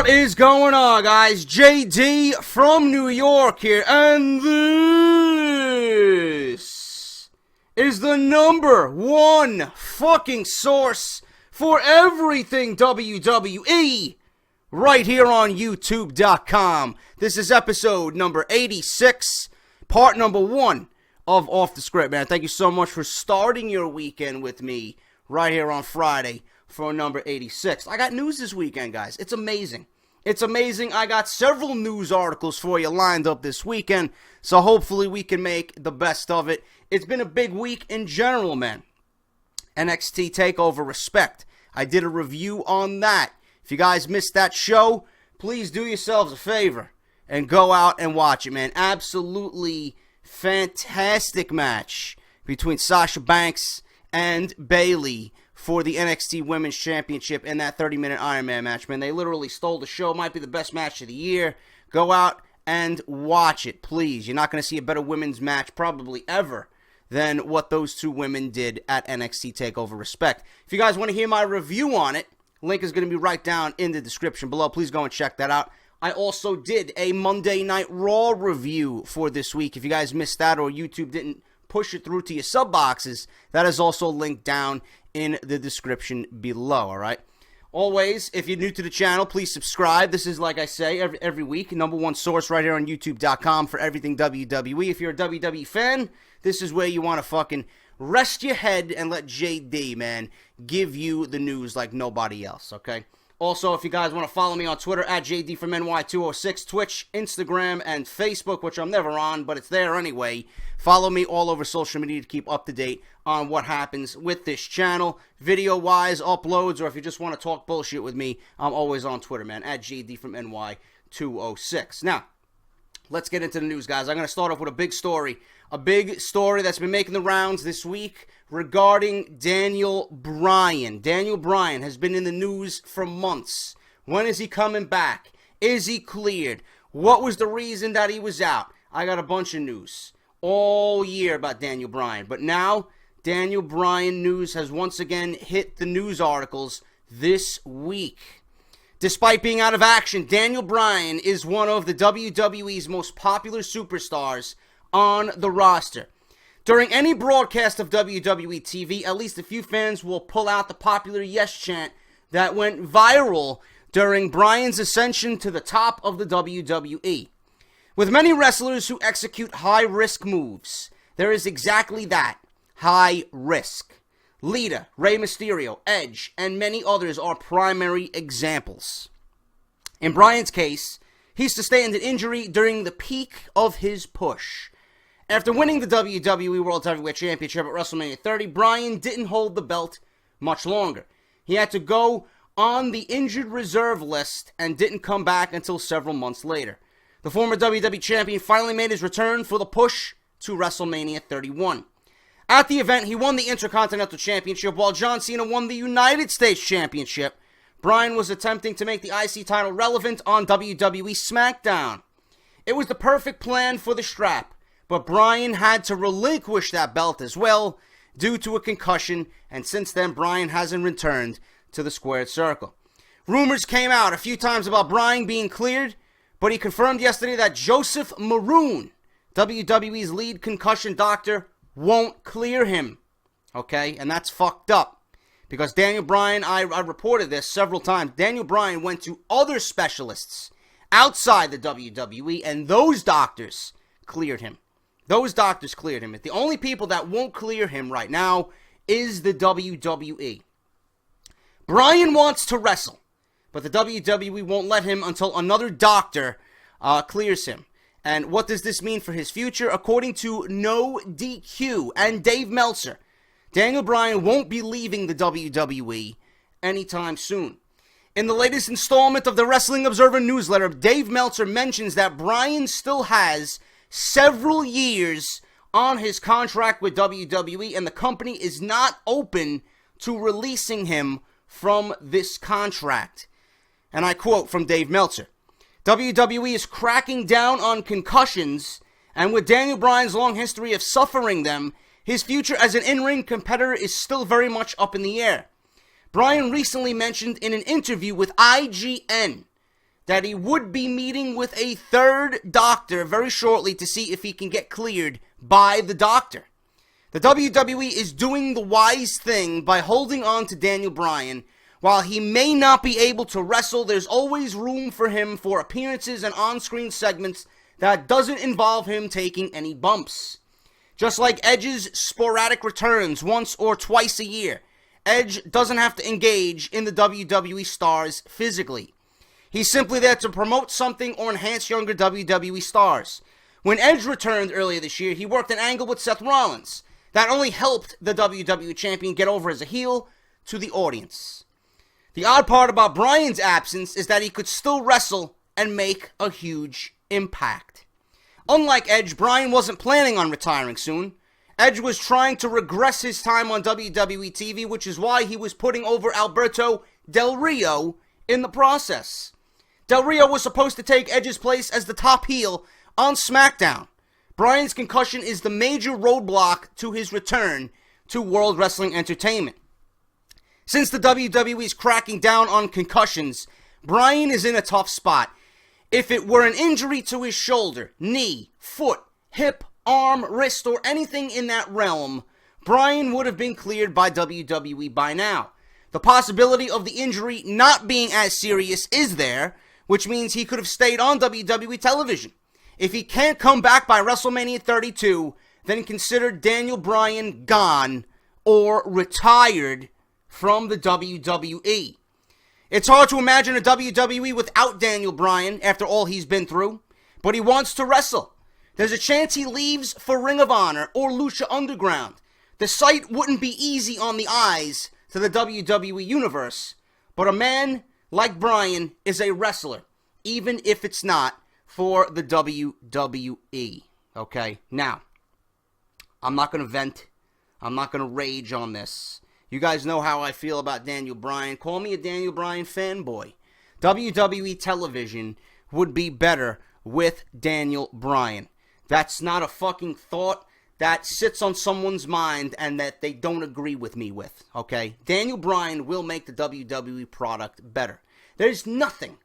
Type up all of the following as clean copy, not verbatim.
What is going on, guys? JD from New York here, and this is the #1 fucking source for everything WWE right here on YouTube.com. This is episode number 86, part number 1 of Off the Script, man. Thank you so much for starting your weekend with me right here on Friday for number 86. I got news this weekend, guys. It's amazing. It's amazing. I got several news articles for you lined up this weekend, so hopefully we can make the best of it. It's been a big week in general, man. NXT TakeOver Respect. I did a review on that. If you guys missed that show, please do yourselves a favor and go out and watch it, man. Absolutely fantastic match between Sasha Banks and Bayley for the NXT Women's Championship in that 30-minute Iron Man match, man. They literally stole the show. Might be the best match of the year. Go out and watch it, please. You're not going to see a better women's match probably ever than what those two women did at NXT TakeOver Respect. If you guys want to hear my review on it, link is going to be right down in the description below. Please go and check that out. I also did a Monday Night Raw review for this week. If you guys missed that or YouTube didn't push it through to your sub boxes, that is also linked down in the description below, all right? Always, if you're new to the channel, please subscribe. This is, like I say, every week, #1 source right here on YouTube.com for everything WWE. If you're a WWE fan, this is where you want to fucking rest your head and let JD, man, give you the news like nobody else, okay? Also, if you guys want to follow me on Twitter, at JD from NY206, Twitch, Instagram, and Facebook, which I'm never on, but it's there anyway. Follow me all over social media to keep up to date on what happens with this channel, video-wise, uploads, or if you just want to talk bullshit with me, I'm always on Twitter, man, at JD from NY206. Now, let's get into the news, guys. I'm going to start off with a big story that's been making the rounds this week regarding Daniel Bryan. Daniel Bryan has been in the news for months. When is he coming back? Is he cleared? What was the reason that he was out? I got a bunch of news all year about Daniel Bryan. But now, Daniel Bryan news has once again hit the news articles this week. Despite being out of action, Daniel Bryan is one of the WWE's most popular superstars on the roster. During any broadcast of WWE TV, at least a few fans will pull out the popular yes chant that went viral during Bryan's ascension to the top of the WWE. With many wrestlers who execute high-risk moves, there is exactly that, high risk. Lita, Rey Mysterio, Edge, and many others are primary examples. In Bryan's case, he sustained an injury during the peak of his push. After winning the WWE World Heavyweight Championship at WrestleMania 30, Bryan didn't hold the belt much longer. He had to go on the injured reserve list and didn't come back until several months later. The former WWE Champion finally made his return for the push to WrestleMania 31. At the event, he won the Intercontinental Championship while John Cena won the United States Championship. Bryan was attempting to make the IC title relevant on WWE SmackDown. It was the perfect plan for the strap, but Bryan had to relinquish that belt as well due to a concussion, and since then Bryan hasn't returned to the squared circle. Rumors came out a few times about Bryan being cleared, but he confirmed yesterday that Joseph Maroon, WWE's lead concussion doctor, won't clear him. Okay, and that's fucked up. Because Daniel Bryan, I reported this several times, Daniel Bryan went to other specialists outside the WWE, and those doctors cleared him. The only people that won't clear him right now is the WWE. Bryan wants to wrestle, but the WWE won't let him until another doctor clears him. And what does this mean for his future? According to No DQ and Dave Meltzer, Daniel Bryan won't be leaving the WWE anytime soon. In the latest installment of the Wrestling Observer newsletter, Dave Meltzer mentions that Bryan still has several years on his contract with WWE, and the company is not open to releasing him from this contract. And I quote from Dave Meltzer, WWE is cracking down on concussions, and with Daniel Bryan's long history of suffering them, his future as an in-ring competitor is still very much up in the air. Bryan recently mentioned in an interview with IGN that he would be meeting with a third doctor very shortly to see if he can get cleared by the doctor. The WWE is doing the wise thing by holding on to Daniel Bryan. While he may not be able to wrestle, there's always room for him for appearances and on-screen segments that doesn't involve him taking any bumps. Just like Edge's sporadic returns once or twice a year, Edge doesn't have to engage in the WWE stars physically. He's simply there to promote something or enhance younger WWE stars. When Edge returned earlier this year, he worked an angle with Seth Rollins that only helped the WWE Champion get over as a heel to the audience. The odd part about Bryan's absence is that he could still wrestle and make a huge impact. Unlike Edge, Bryan wasn't planning on retiring soon. Edge was trying to regress his time on WWE TV, which is why he was putting over Alberto Del Rio in the process. Del Rio was supposed to take Edge's place as the top heel on SmackDown. Bryan's concussion is the major roadblock to his return to World Wrestling Entertainment. Since the WWE is cracking down on concussions, Bryan is in a tough spot. If it were an injury to his shoulder, knee, foot, hip, arm, wrist, or anything in that realm, Bryan would have been cleared by WWE by now. The possibility of the injury not being as serious is there, which means he could have stayed on WWE television. If he can't come back by WrestleMania 32, then consider Daniel Bryan gone or retired from the WWE. It's hard to imagine a WWE without Daniel Bryan after all he's been through, but he wants to wrestle. There's a chance he leaves for Ring of Honor or Lucha Underground. The sight wouldn't be easy on the eyes to the WWE Universe, but a man like Bryan is a wrestler, even if it's not for the WWE. Okay, now, I'm not going to vent. I'm not going to rage on this. You guys know how I feel about Daniel Bryan. Call me a Daniel Bryan fanboy. WWE television would be better with Daniel Bryan. That's not a fucking thought that sits on someone's mind and that they don't agree with me with, okay? Daniel Bryan will make the WWE product better. There's nothing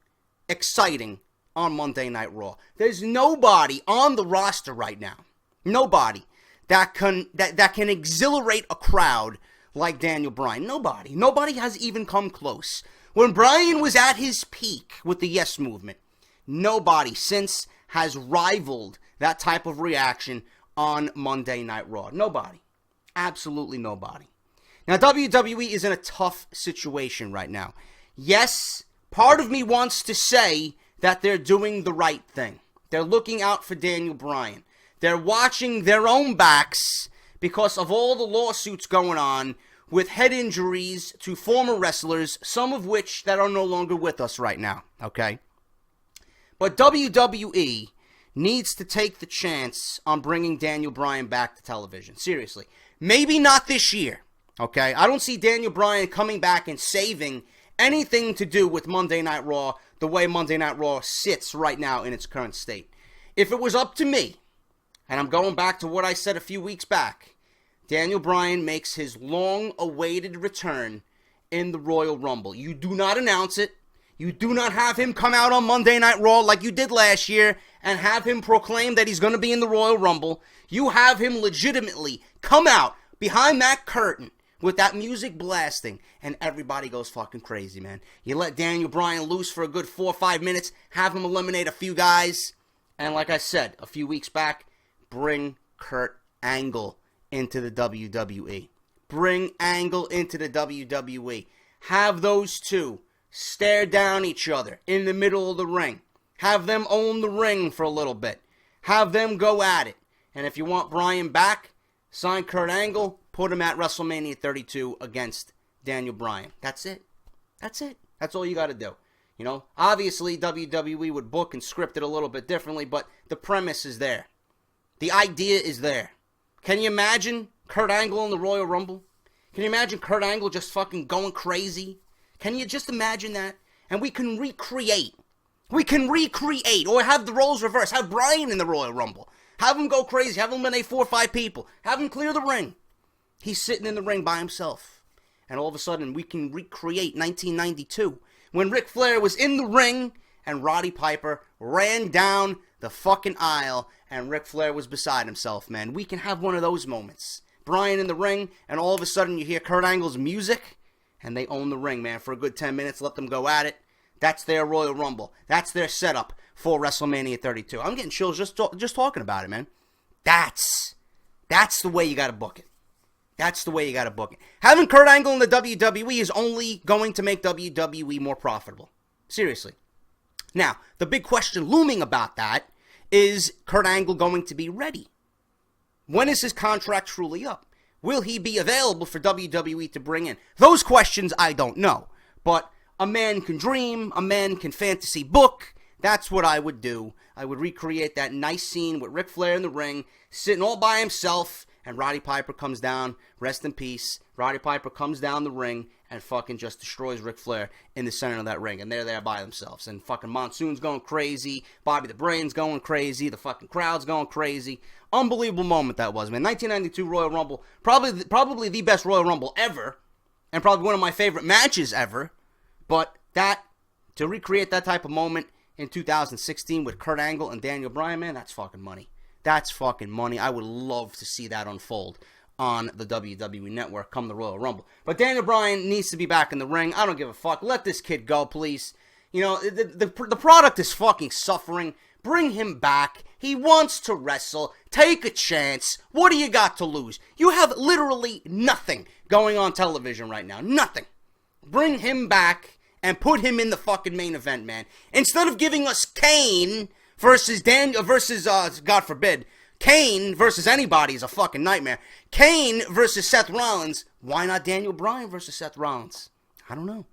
exciting on Monday Night Raw. There's nobody on the roster right now, nobody that can exhilarate a crowd like Daniel Bryan. Nobody has even come close. When Bryan was at his peak with the Yes Movement, nobody since has rivaled that type of reaction on Monday Night Raw. Nobody. Absolutely nobody. Now, WWE is in a tough situation right now. Yes, part of me wants to say that they're doing the right thing. They're looking out for Daniel Bryan. They're watching their own backs because of all the lawsuits going on with head injuries to former wrestlers, some of which that are no longer with us right now, okay? But WWE needs to take the chance on bringing Daniel Bryan back to television. Seriously. Maybe not this year, okay? I don't see Daniel Bryan coming back and saving anything to do with Monday Night Raw the way Monday Night Raw sits right now in its current state. If it was up to me, and I'm going back to what I said a few weeks back, Daniel Bryan makes his long-awaited return in the Royal Rumble. You do not announce it. You do not have him come out on Monday Night Raw like you did last year and have him proclaim that he's going to be in the Royal Rumble. You have him legitimately come out behind that curtain with that music blasting, and everybody goes fucking crazy, man. You let Daniel Bryan loose for a good 4 or 5 minutes, have him eliminate a few guys, and like I said a few weeks back, bring Kurt Angle into the WWE. Bring Angle into the WWE. Have those two stare down each other in the middle of the ring. Have them own the ring for a little bit. Have them go at it. And if you want Bryan back, sign Kurt Angle, put him at WrestleMania 32 against Daniel Bryan. That's it. That's it. That's all you got to do. You know, obviously WWE would book and script it a little bit differently, but the premise is there. The idea is there. Can you imagine Kurt Angle in the Royal Rumble? Can you imagine Kurt Angle just fucking going crazy? Can you just imagine that? And we can recreate. Or have the roles reversed. Have Bryan in the Royal Rumble. Have him go crazy. Have him eliminate 4 or 5 people. Have him clear the ring. He's sitting in the ring by himself. And all of a sudden, we can recreate 1992. When Ric Flair was in the ring and Roddy Piper ran down the fucking aisle, and Ric Flair was beside himself, man. We can have one of those moments. Bryan in the ring, and all of a sudden you hear Kurt Angle's music, and they own the ring, man, for a good 10 minutes. Let them go at it. That's their Royal Rumble. That's their setup for WrestleMania 32. I'm getting chills just talking about it, man. That's the way you got to book it. That's the way you got to book it. Having Kurt Angle in the WWE is only going to make WWE more profitable. Seriously. Now, the big question looming about that is Kurt Angle going to be ready? When is his contract truly up? Will he be available for WWE to bring in? Those questions I don't know. But a man can dream, a man can fantasy book. That's what I would do. I would recreate that nice scene with Ric Flair in the ring, sitting all by himself, and Roddy Piper comes down, rest in peace. Roddy Piper comes down the ring and fucking just destroys Ric Flair in the center of that ring. And they're there by themselves. And fucking Monsoon's going crazy. Bobby the Brain's going crazy. The fucking crowd's going crazy. Unbelievable moment that was, man. 1992 Royal Rumble. Probably the best Royal Rumble ever. And probably one of my favorite matches ever. But to recreate that type of moment in 2016 with Kurt Angle and Daniel Bryan, man, that's fucking money. That's fucking money. I would love to see that unfold on the WWE Network come the Royal Rumble. But Daniel Bryan needs to be back in the ring. I don't give a fuck. Let this kid go, please. You know, the product is fucking suffering. Bring him back. He wants to wrestle. Take a chance. What do you got to lose? You have literally nothing going on television right now. Nothing. Bring him back and put him in the fucking main event, man. Instead of giving us Kane versus God forbid, Kane versus anybody is a fucking nightmare. Kane versus Seth Rollins. Why not Daniel Bryan versus Seth Rollins? I don't know.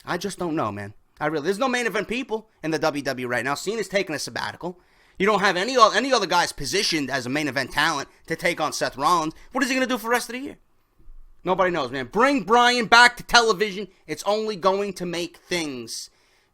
I just don't know, man. There's no main event people in the WWE right now. Cena's taking a sabbatical. You don't have any other guys positioned as a main event talent to take on Seth Rollins. What is he going to do for the rest of the year? Nobody knows, man. Bring Bryan back to television. It's only going to make things,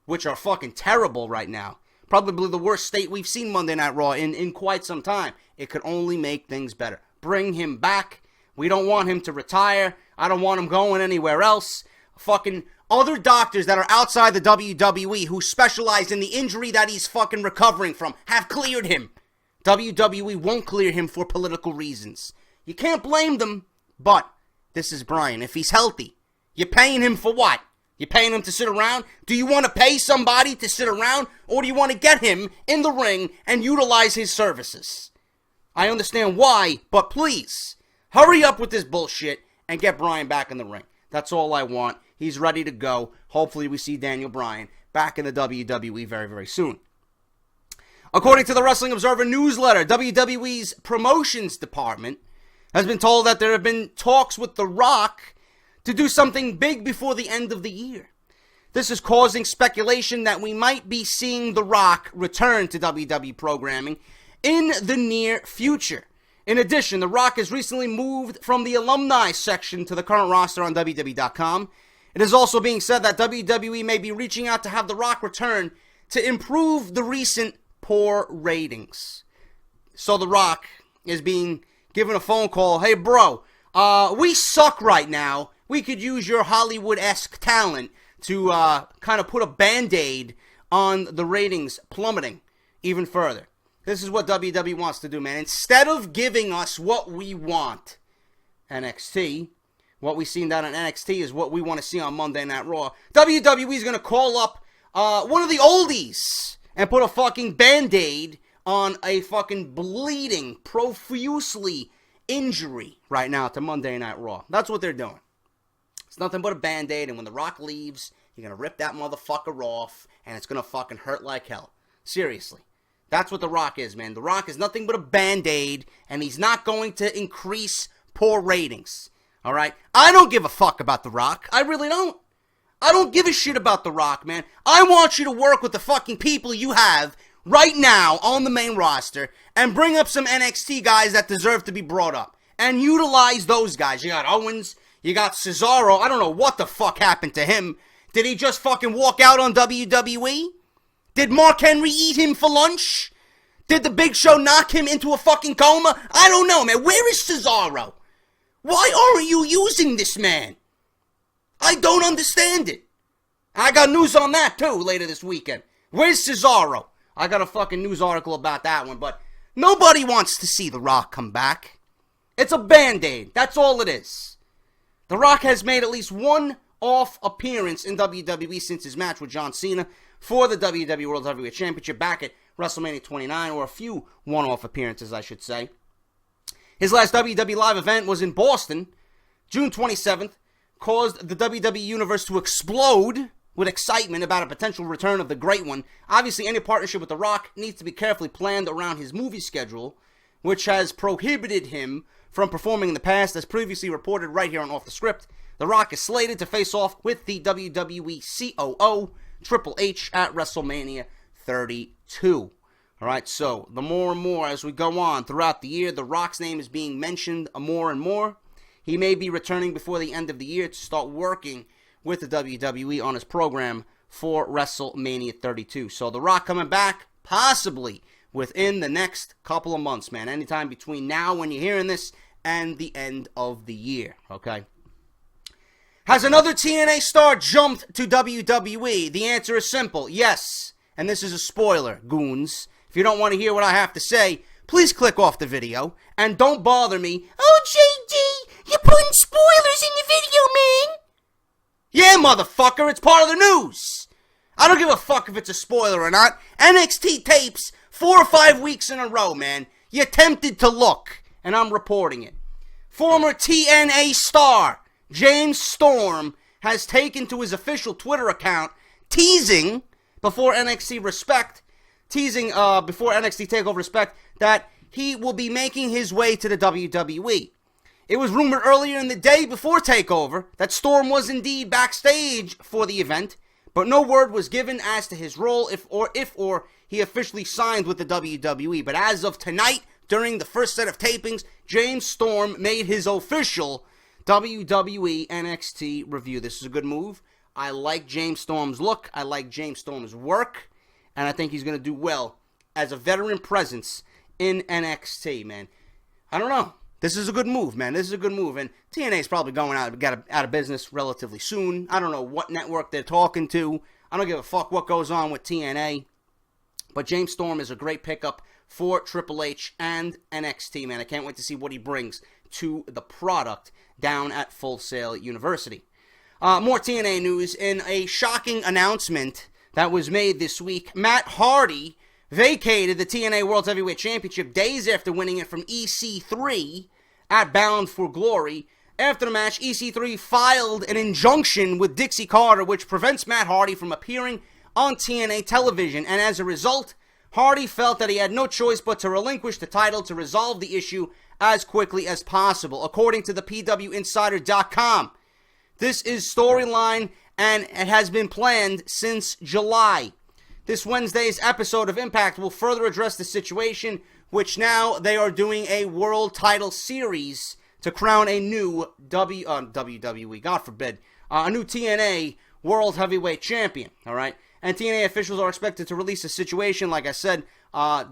which are fucking terrible right now, probably the worst state we've seen Monday Night Raw in quite some time. It could only make things better. Bring him back. We don't want him to retire. I don't want him going anywhere else. Fucking other doctors that are outside the WWE who specialize in the injury that he's fucking recovering from have cleared him. WWE won't clear him for political reasons. You can't blame them, but this is Bryan. If he's healthy, you're paying him for what? You paying him to sit around? Do you want to pay somebody to sit around? Or do you want to get him in the ring and utilize his services? I understand why, but please, hurry up with this bullshit and get Bryan back in the ring. That's all I want. He's ready to go. Hopefully we see Daniel Bryan back in the WWE very, very soon. According to the Wrestling Observer newsletter, WWE's promotions department has been told that there have been talks with The Rock to do something big before the end of the year. This is causing speculation that we might be seeing The Rock return to WWE programming in the near future. In addition, The Rock has recently moved from the alumni section to the current roster on WWE.com. It is also being said that WWE may be reaching out to have The Rock return to improve the recent poor ratings. So The Rock is being given a phone call. Hey, bro, we suck right now. We could use your Hollywood-esque talent to kind of put a Band-Aid on the ratings plummeting even further. This is what WWE wants to do, man. Instead of giving us what we want, NXT, what we've seen down on NXT is what we want to see on Monday Night Raw. WWE is going to call up one of the oldies and put a fucking Band-Aid on a fucking bleeding, profusely injury right now to Monday Night Raw. That's what they're doing. It's nothing but a Band-Aid, and when The Rock leaves, you're going to rip that motherfucker off, and it's going to fucking hurt like hell. Seriously. That's what The Rock is, man. The Rock is nothing but a Band-Aid, and he's not going to increase poor ratings. Alright? I don't give a fuck about The Rock. I really don't. I don't give a shit about The Rock, man. I want you to work with the fucking people you have right now on the main roster and bring up some NXT guys that deserve to be brought up. And utilize those guys. You got Owens, you got Cesaro. I don't know what the fuck happened to him. Did he just fucking walk out on WWE? Did Mark Henry eat him for lunch? Did the Big Show knock him into a fucking coma? I don't know, man. Where is Cesaro? Why aren't you using this man? I don't understand it. I got news on that, too, later this weekend. Where's Cesaro? I got a fucking news article about that one, but nobody wants to see The Rock come back. It's a Band-Aid. That's all it is. The Rock has made at least one off appearance in WWE since his match with John Cena for the WWE World Heavyweight Championship back at WrestleMania 29, or a few one-off appearances, I should say. His last WWE live event was in Boston, June 27th, caused the WWE Universe to explode with excitement about a potential return of the Great One. Obviously, any partnership with The Rock needs to be carefully planned around his movie schedule, which has prohibited him from performing in the past. As previously reported right here on Off the Script, The Rock is slated to face off with the WWE COO, Triple H, at WrestleMania 32. Alright, so the more and more as we go on throughout the year, The Rock's name is being mentioned more and more. He may be returning before the end of the year to start working with the WWE on his program for WrestleMania 32. So The Rock coming back, possibly within the next couple of months, man. Anytime between now when you're hearing this and the end of the year, okay? Has another TNA star jumped to WWE? The answer is simple, yes. And this is a spoiler, goons. If you don't want to hear what I have to say, please click off the video and don't bother me. Oh, JD, you're putting spoilers in the video, man. Yeah, motherfucker, it's part of the news. I don't give a fuck if it's a spoiler or not. NXT tapes 4 or 5 weeks in a row, man. You're tempted to look, and I'm reporting it. Former TNA star James Storm has taken to his official Twitter account, teasing before NXT TakeOver Respect, that he will be making his way to the WWE. It was rumored earlier in the day before TakeOver that Storm was indeed backstage for the event, but no word was given as to his role if he officially signed with the WWE. But as of tonight, during the first set of tapings, James Storm made his official WWE NXT review. This is a good move. I like James Storm's look. I like James Storm's work. And I think he's going to do well as a veteran presence in NXT, man. I don't know. This is a good move, man. This is a good move. And TNA is probably going out of business relatively soon. I don't know what network they're talking to. I don't give a fuck what goes on with TNA. But James Storm is a great pickup for Triple H and NXT, man. I can't wait to see what he brings to the product down at Full Sail University. More TNA news. In a shocking announcement that was made this week, Matt Hardy vacated the TNA World Heavyweight Championship days after winning it from EC3 at Bound for Glory. After the match, EC3 filed an injunction with Dixie Carter, which prevents Matt Hardy from appearing on TNA television, and as a result, Hardy felt that he had no choice but to relinquish the title to resolve the issue as quickly as possible, according to the PWInsider.com. This is storyline, and it has been planned since July. This Wednesday's episode of Impact will further address the situation, which now they are doing a world title series to crown a new WWE, God forbid, a new TNA World Heavyweight Champion, all right? And TNA officials are expected to release the situation, like I said,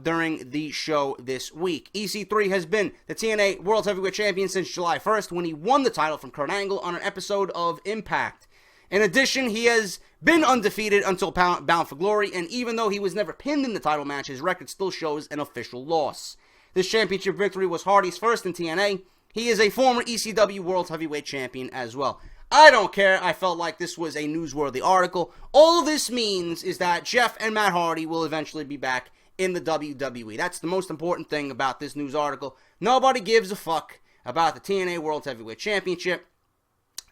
during the show this week. EC3 has been the TNA World Heavyweight Champion since July 1st when he won the title from Kurt Angle on an episode of Impact. In addition, he has been undefeated until Bound for Glory, and even though he was never pinned in the title match, his record still shows an official loss. This championship victory was Hardy's first in TNA. He is a former ECW World Heavyweight Champion as well. I don't care. I felt like this was a newsworthy article. All this means is that Jeff and Matt Hardy will eventually be back in the WWE. That's the most important thing about this news article. Nobody gives a fuck about the TNA World Heavyweight Championship.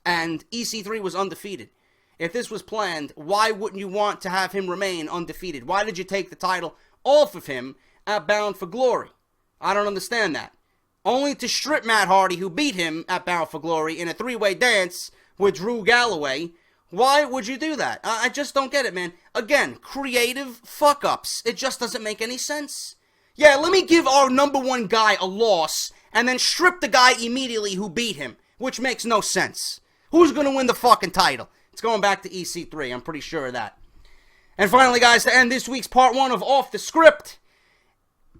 And EC3 was undefeated. If this was planned, why wouldn't you want to have him remain undefeated? Why did you take the title off of him at Bound for Glory? I don't understand that. Only to strip Matt Hardy, who beat him at Bound for Glory in a three-way dance with Drew Galloway. Why would you do that? I just don't get it, man. Again, creative fuck-ups. It just doesn't make any sense. Yeah, let me give our number one guy a loss and then strip the guy immediately who beat him, which makes no sense. Who's going to win the fucking title? It's going back to EC3, I'm pretty sure of that. And finally, guys, to end this week's part one of Off the Script,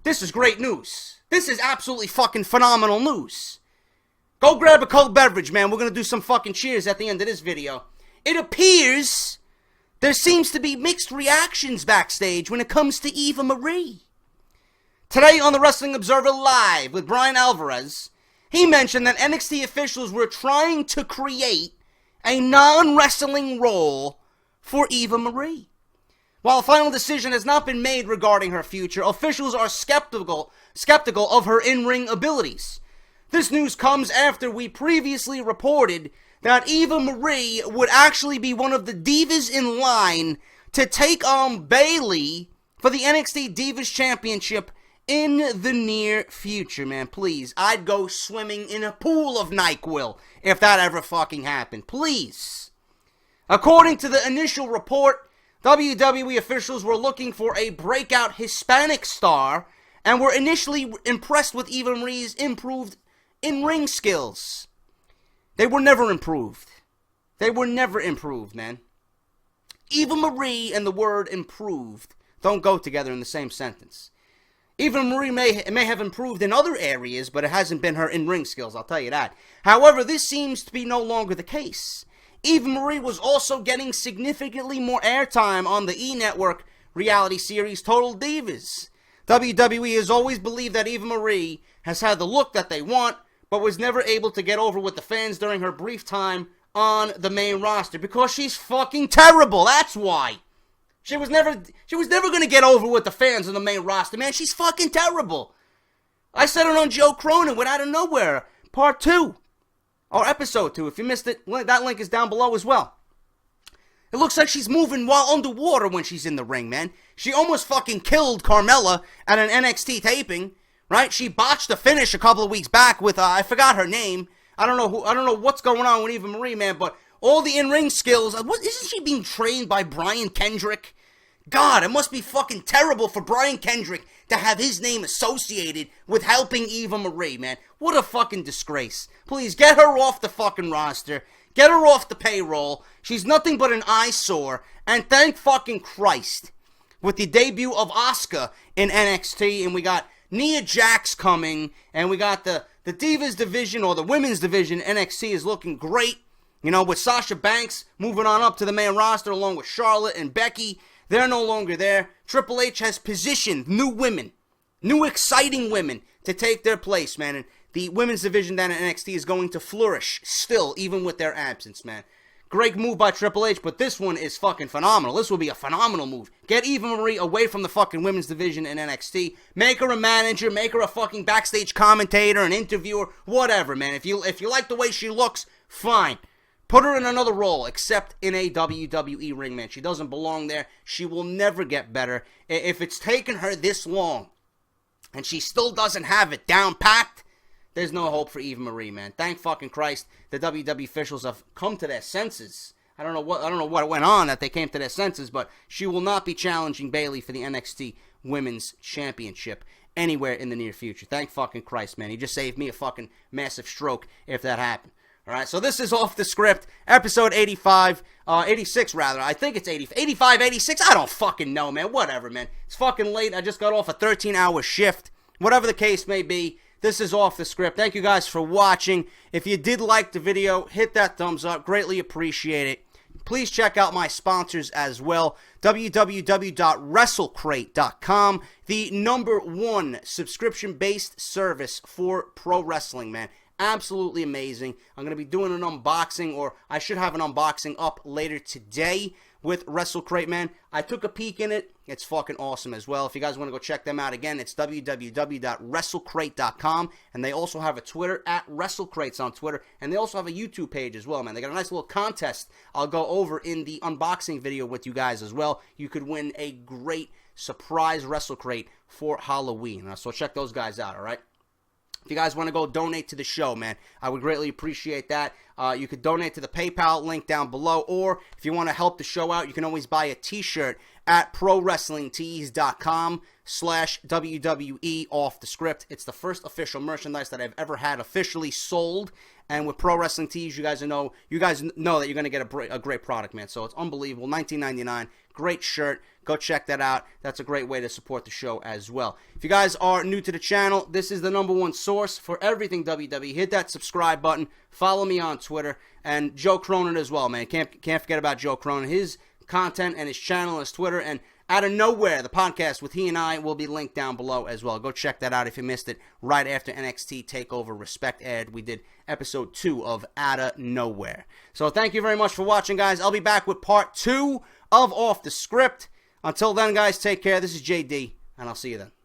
this is great news. This is absolutely fucking phenomenal news. Go grab a cold beverage, man. We're going to do some fucking cheers at the end of this video. It appears there seems to be mixed reactions backstage when it comes to Eva Marie. Today on the Wrestling Observer Live with Bryan Alvarez, he mentioned that NXT officials were trying to create a non-wrestling role for Eva Marie. While a final decision has not been made regarding her future, officials are skeptical of her in-ring abilities. This news comes after we previously reported that Eva Marie would actually be one of the divas in line to take on Bayley for the NXT Divas Championship in the near future, man. Please, I'd go swimming in a pool of NyQuil if that ever fucking happened. Please. According to the initial report, WWE officials were looking for a breakout Hispanic star and were initially impressed with Eva Marie's improved in-ring skills. They were never improved. They were never improved, man. Eva Marie and the word improved don't go together in the same sentence. Eva Marie may have improved in other areas, but it hasn't been her in-ring skills, I'll tell you that. However, this seems to be no longer the case. Eva Marie was also getting significantly more airtime on the E! Network reality series Total Divas. WWE has always believed that Eva Marie has had the look that they want, but was never able to get over with the fans during her brief time on the main roster because she's fucking terrible. That's why. She was never going to get over with the fans on the main roster, man. She's fucking terrible. I said it on Joe Cronin went out of nowhere, part 2. Or episode 2. If you missed it, that link is down below as well. It looks like she's moving while underwater when she's in the ring, man. She almost fucking killed Carmella at an NXT taping, right? She botched a finish a couple of weeks back with, I forgot her name. I don't know what's going on with Eva Marie, man, but all the in-ring skills, isn't she being trained by Brian Kendrick? God, it must be fucking terrible for Brian Kendrick to have his name associated with helping Eva Marie, man. What a fucking disgrace. Please, get her off the fucking roster. Get her off the payroll. She's nothing but an eyesore. And thank fucking Christ, with the debut of Asuka in NXT, and we got Nia Jax coming, and we got the Divas division, or the Women's division, NXT is looking great. You know, with Sasha Banks moving on up to the main roster along with Charlotte and Becky. They're no longer there. Triple H has positioned new women, new exciting women to take their place, man. And the women's division down at NXT is going to flourish still, even with their absence, man. Great move by Triple H, but this one is fucking phenomenal. This will be a phenomenal move. Get Eva Marie away from the fucking women's division in NXT. Make her a manager, make her a fucking backstage commentator, an interviewer, whatever, man. If you like the way she looks, fine. Put her in another role, except in a WWE ring, man. She doesn't belong there. She will never get better. If it's taken her this long, and she still doesn't have it down packed, there's no hope for Eva Marie, man. Thank fucking Christ the WWE officials have come to their senses. I don't know what went on that they came to their senses, but she will not be challenging Bayley for the NXT Women's Championship anywhere in the near future. Thank fucking Christ, man. He just saved me a fucking massive stroke if that happened. Alright, so this is Off the Script, episode 86 rather. I think it's 85, 86, I don't fucking know, man. Whatever, man. It's fucking late. I just got off a 13-hour shift. Whatever the case may be, this is Off the Script. Thank you guys for watching. If you did like the video, hit that thumbs up. Greatly appreciate it. Please check out my sponsors as well. www.wrestlecrate.com, the #1 subscription-based service for pro wrestling, man. Absolutely amazing. I'm going to be doing an unboxing, or I should have an unboxing up later today with WrestleCrate, man. I took a peek in it. It's fucking awesome as well. If you guys want to go check them out again, it's www.wrestlecrate.com. And they also have a Twitter, at WrestleCrates on Twitter. And they also have a YouTube page as well, man. They got a nice little contest I'll go over in the unboxing video with you guys as well. You could win a great surprise WrestleCrate for Halloween. So check those guys out, all right? If you guys want to go donate to the show, man, I would greatly appreciate that. You could donate to the PayPal link down below, or if you want to help the show out, you can always buy a t-shirt at prowrestlingtees.com/WWE Off the Script. It's the first official merchandise that I've ever had officially sold. And with Pro Wrestling Tees, you guys know that you're going to get a great product, man. So it's unbelievable. $19.99. Great shirt. Go check that out. That's a great way to support the show as well. If you guys are new to the channel, this is the #1 source for everything WWE. Hit that subscribe button. Follow me on Twitter. And Joe Cronin as well, man. Can't forget about Joe Cronin. His content and his channel, his Twitter, and Out of Nowhere, the podcast with he and I, will be linked down below as well. Go check that out if you missed it right after NXT TakeOver Respect aired. We did episode 2 of Out of Nowhere. So thank you very much for watching, guys. I'll be back with part 2 of Off the Script. Until then, guys, take care. This is JD, and I'll see you then.